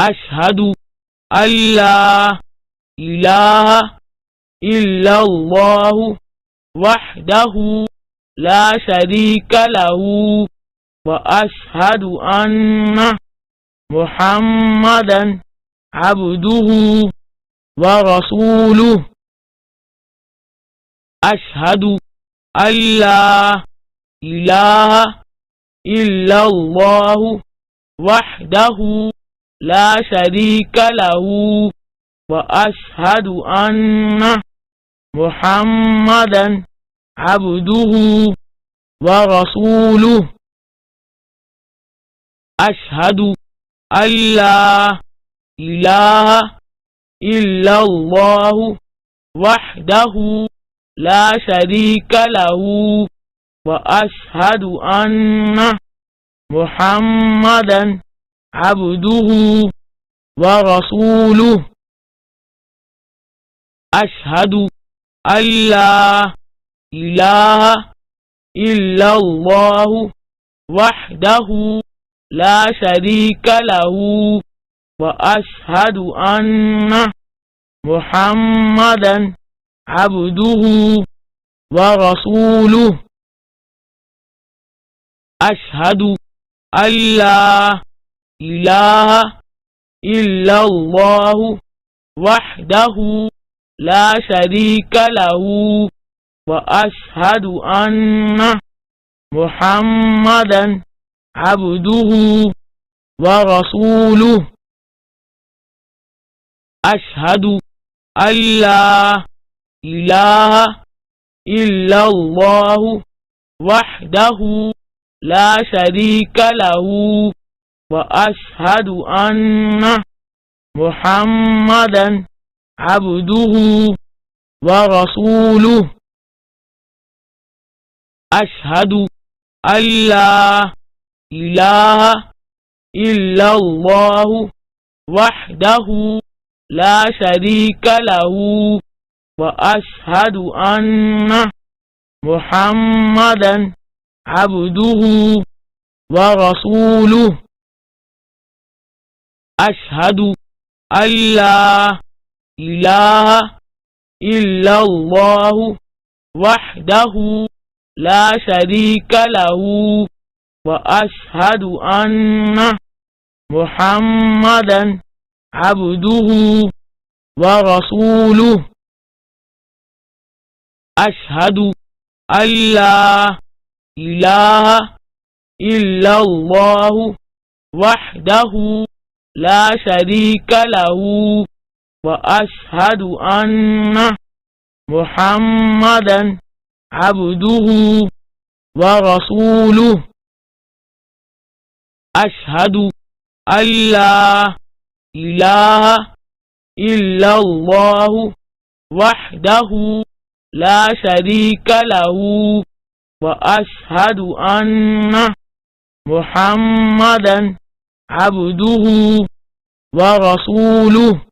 أشهد أن لا إله إلا الله وحده لا شريك له وأشهد أن محمدا عبده ورسوله. أشهد أن لا إله إلا الله وحده لا شريك له وأشهد أن محمدا عبده ورسوله. أشهد أن لا إله إلا الله وحده لا شريك له وأشهد أن محمدا عبده ورسوله. أشهد أن لا إله إلا الله وحده لا شريك له وأشهد أن محمدا عبده ورسوله. أشهد أن لا إله إلا الله وحده لا شريك له وأشهد أن محمدا عبده ورسوله. أشهد أن لا إله إلا الله وحده لا شريك له وأشهد أن محمدا عبده ورسوله. أشهد أن لا إله إلا الله وحده لا شريك له وأشهد أن محمدا عبده ورسوله. أشهد أن لا إله إلا الله وحده لا شريك له وأشهد أن محمدا عبده ورسوله. أشهد أن لا إله إلا الله وحده لا شريك له وأشهد أن محمدا عبده ورسوله. أشهد أن لا إله إلا الله وحده لا شريك له وأشهد أن محمدا عبده ورسوله.